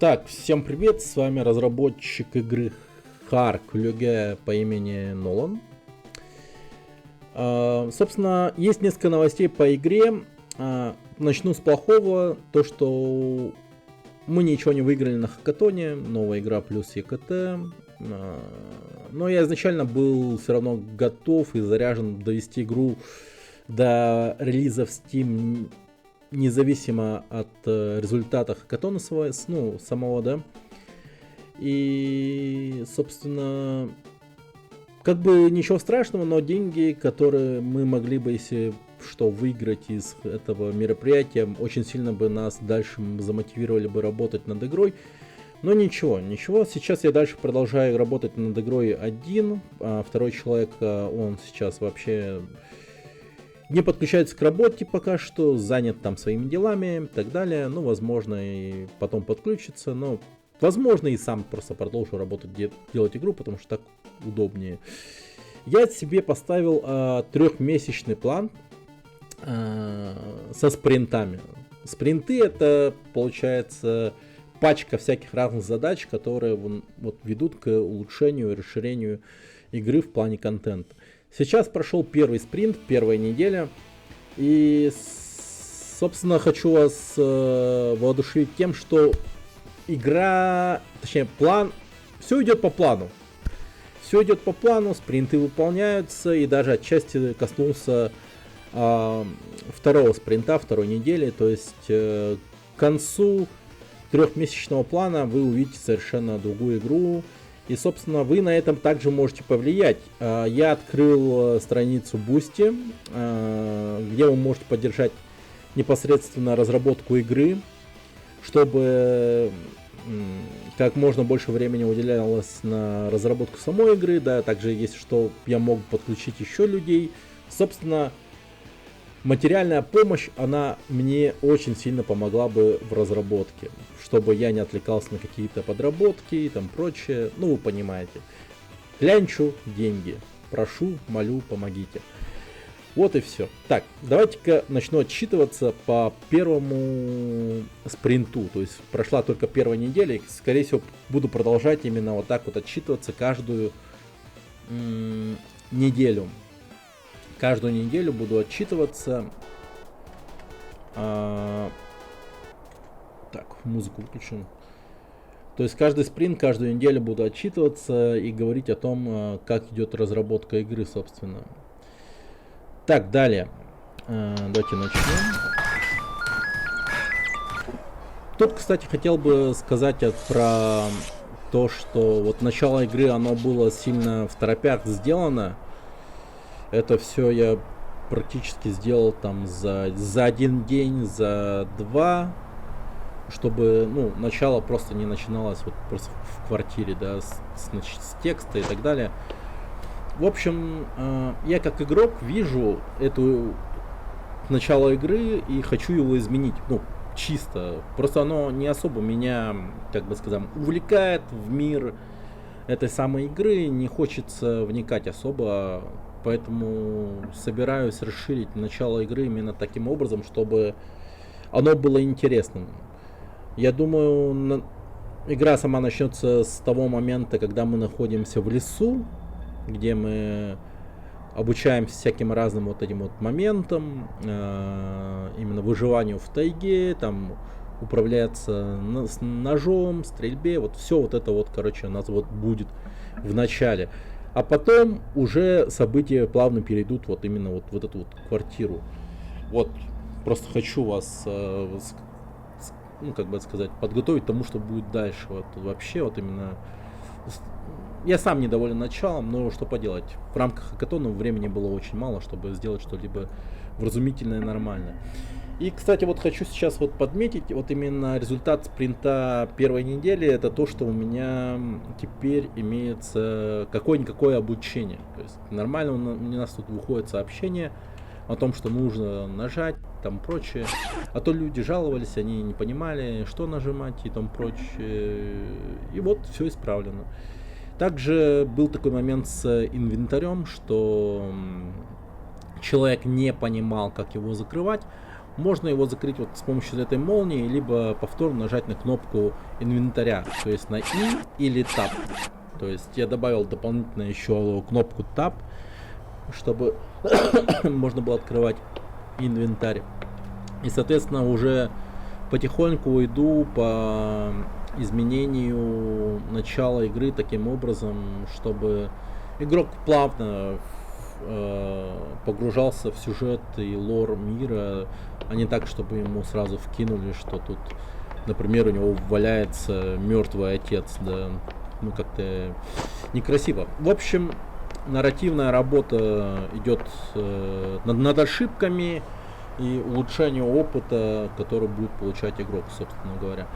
Так, всем привет, с вами разработчик игры Харк по имени Нолан. Собственно, есть несколько новостей по игре. Начну с плохого, то что мы ничего не выиграли на хакатоне, новая игра плюс ЕКТ. Но я изначально был все равно готов и заряжен довести игру до релиза в Steam, независимо от результата хакатона самого, да. И, собственно, как бы ничего страшного, но деньги, которые мы могли бы, если что, выиграть из этого мероприятия, очень сильно бы нас дальше замотивировали бы работать над игрой. Но ничего. Сейчас я дальше продолжаю работать над игрой один, а второй человек, он сейчас вообще не подключается к работе пока что, занят там своими делами и так далее. Ну, возможно, и потом подключится, но возможно и сам просто продолжу работать, делать игру, потому что так удобнее. Я себе поставил трехмесячный план со спринтами. Спринты — это, получается, пачка всяких разных задач, которые вот ведут к улучшению и расширению игры в плане контента. Сейчас прошел первый спринт, первая неделя, и, собственно, хочу вас воодушевить тем, что игра, точнее, план, все идет по плану. Все идет по плану, спринты выполняются, и даже отчасти коснулся второго спринта, второй недели, то есть к концу трехмесячного плана вы увидите совершенно другую игру. И, собственно, вы на этом также можете повлиять. Я открыл страницу Boosty, где вы можете поддержать непосредственно разработку игры, чтобы как можно больше времени уделялось на разработку самой игры. Да, также, если что, я мог подключить еще людей. Собственно, материальная помощь, она мне очень сильно помогла бы в разработке, чтобы я не отвлекался на какие-то подработки и там прочее. Ну, вы понимаете. Клянчу деньги. Прошу, молю, помогите. Вот и все. Так, давайте-ка начну отчитываться по первому спринту. То есть прошла только первая неделя, и, скорее всего, буду продолжать именно вот так вот отчитываться каждую неделю. Каждую неделю буду отчитываться. Так, музыку выключим. То есть каждый спринт, каждую неделю буду отчитываться и говорить о том, как идет разработка игры, собственно. Так, далее. Давайте начнем. Тут, кстати, хотел бы сказать про то, что вот начало игры, оно было сильно второпях сделано. Это все я практически сделал там за один день, за два, чтобы, ну, начало просто не начиналось вот просто в квартире, да, с текста и так далее. В общем, я как игрок вижу эту начало игры и хочу его изменить, ну, чисто. Просто оно не особо меня, как бы сказать, увлекает в мир этой самой игры, не хочется вникать особо. Поэтому собираюсь расширить начало игры именно таким образом, чтобы оно было интересным. Я думаю, игра сама начнется с того момента, когда мы находимся в лесу, где мы обучаемся всяким разным вот этим вот моментам, именно выживанию в тайге, там управляться с ножом, стрельбе, вот все вот это вот, короче, у нас вот будет в начале. А потом уже события плавно перейдут вот именно вот в эту вот квартиру. Вот, просто хочу вас, ну, как бы сказать, подготовить к тому, что будет дальше. Вот вообще, вот именно... Я сам недоволен началом, но что поделать. В рамках хакатона времени было очень мало, чтобы сделать что-либо вразумительное и нормальное. И, кстати, вот хочу сейчас вот подметить, вот именно результат спринта первой недели, это то, что у меня теперь имеется какое-никакое обучение. То есть нормально у нас тут выходит сообщение о том, что нужно нажать, там прочее. А то люди жаловались, они не понимали, что нажимать и там прочее. И вот все исправлено. Также был такой момент с инвентарем, что человек не понимал, как его закрывать. можно его закрыть вот с помощью этой молнии, либо повторно нажать на кнопку инвентаря, то есть на I или Tab. То есть я добавил дополнительно еще кнопку Tab, чтобы можно было открывать инвентарь. И, соответственно, уже потихоньку иду по изменению начала игры таким образом, чтобы игрок плавно погружался в сюжет и лор мира, а не так, чтобы ему сразу вкинули, что тут, например, у него валяется мертвый отец, да, ну как-то некрасиво. В общем, нарративная работа идет над ошибками и улучшение опыта, который будет получать игрок, собственно говоря.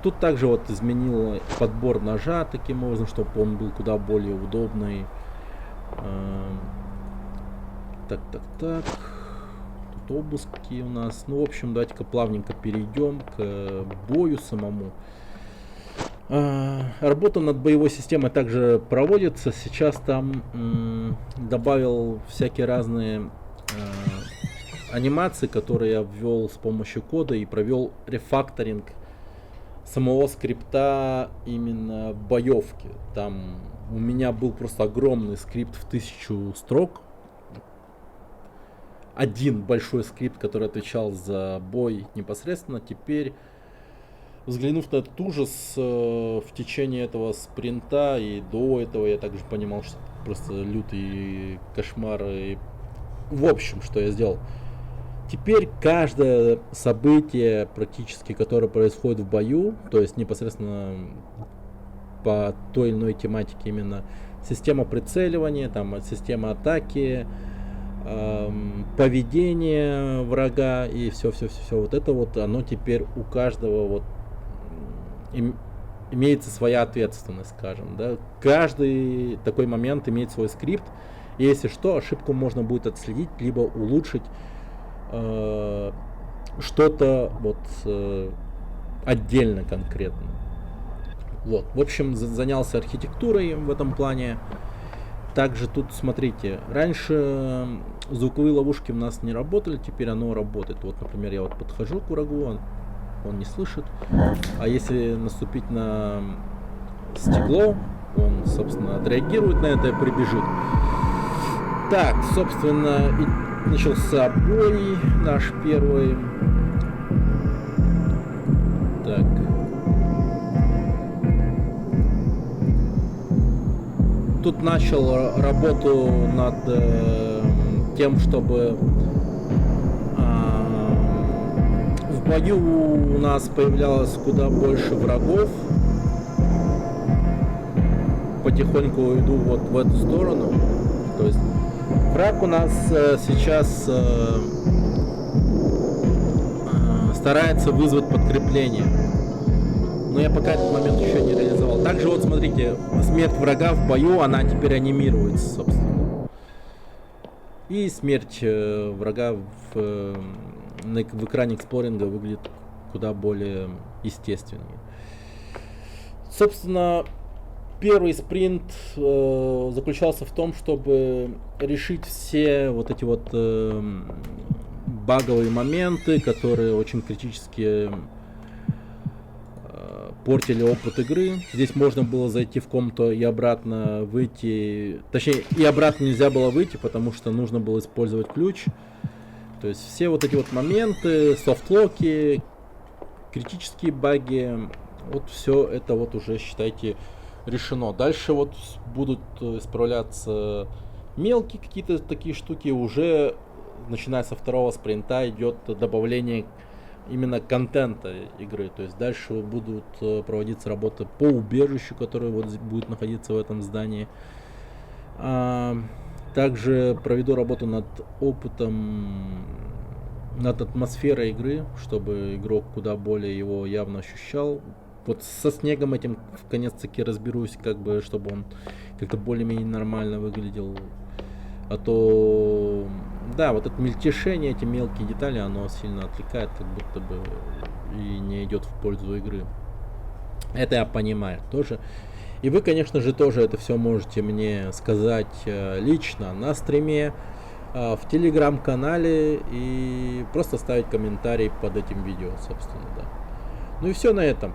Тут также вот изменил подбор ножа таким образом, чтобы он был куда более удобный. Так. Тут обыски у нас. Ну, в общем, давайте-ка плавненько перейдем к бою самому. Работа над боевой системой также проводится. Сейчас там добавил всякие разные анимации, которые я ввел с помощью кода и провел рефакторинг самого скрипта именно боевки. Там у меня был просто огромный скрипт в 1000 строк. Один большой скрипт, который отвечал за бой непосредственно. Теперь, взглянув на этот ужас в течение этого спринта и до этого, я также понимал, что это просто лютый кошмар. И в общем, что я сделал. Теперь каждое событие, практически, которое происходит в бою, то есть непосредственно по той или иной тематике, именно система прицеливания, там, система атаки, поведение врага и все вот это вот, оно теперь у каждого вот имеется своя ответственность, скажем, да. Каждый такой момент имеет свой скрипт, и если что, ошибку можно будет отследить, либо улучшить что-то вот отдельно конкретно. Вот, в общем, занялся архитектурой в этом плане. Также тут, смотрите, раньше звуковые ловушки у нас не работали, теперь оно работает. Вот, например, я вот подхожу к врагу, он не слышит. А если наступить на стекло, он, собственно, отреагирует на это и прибежит. Так, собственно, и начался бой наш первый. Так. Тут начал работу над тем, чтобы в бою у нас появлялось куда больше врагов. Потихоньку иду вот в эту сторону. То есть враг у нас сейчас старается вызвать подкрепление. Но я пока этот момент еще не реализовал. Также вот смотрите, смерть врага в бою, она теперь анимируется, собственно. И смерть врага в экране эксплоринга выглядит куда более естественнее. Собственно, первый спринт заключался в том, чтобы решить все вот эти вот баговые моменты, которые очень критически портили опыт игры. Здесь можно было зайти в комнату и обратно выйти. Точнее, и обратно нельзя было выйти, потому что нужно было использовать ключ. То есть все вот эти вот моменты, софтлоки, критические баги, вот все это вот уже, считайте, решено. Дальше вот будут исправляться мелкие какие-то такие штуки. Уже начиная со второго спринта идет добавление именно контента игры. То есть дальше будут проводиться работы по убежищу, которое вот будет находиться в этом здании. Также проведу работу над опытом, над атмосферой игры, чтобы игрок куда более его явно ощущал. Вот со снегом этим в конец-таки разберусь, как бы, чтобы он как-то более-менее нормально выглядел. А то, да, вот это мельтешение, эти мелкие детали, оно сильно отвлекает, как будто бы и не идет в пользу игры. Это я понимаю тоже. И вы, конечно же, тоже это все можете мне сказать лично на стриме. в телеграм-канале и просто ставить комментарий под этим видео, собственно, да. Ну и все на этом.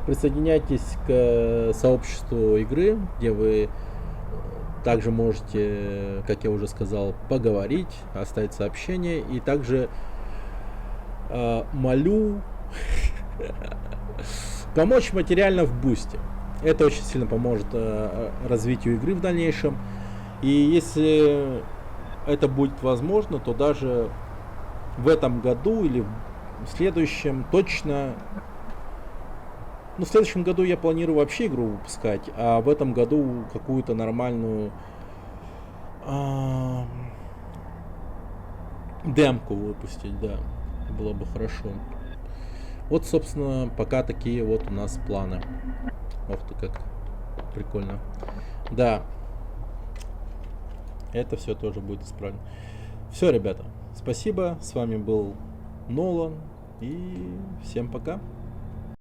Присоединяйтесь к сообществу игры, где вы также можете, как я уже сказал, поговорить, оставить сообщение. И также молю помочь материально в бусте. Это очень сильно поможет развитию игры в дальнейшем. И если это будет возможно, то даже в этом году или в следующем точно... Ну, в следующем году я планирую вообще игру выпускать, а в этом году какую-то нормальную демку выпустить, да. Было бы хорошо. Вот, собственно, пока такие вот у нас планы. Ох ты, как прикольно. Да. Это все тоже будет исправлено. Все, ребята, спасибо. С вами был Нолан. И всем пока.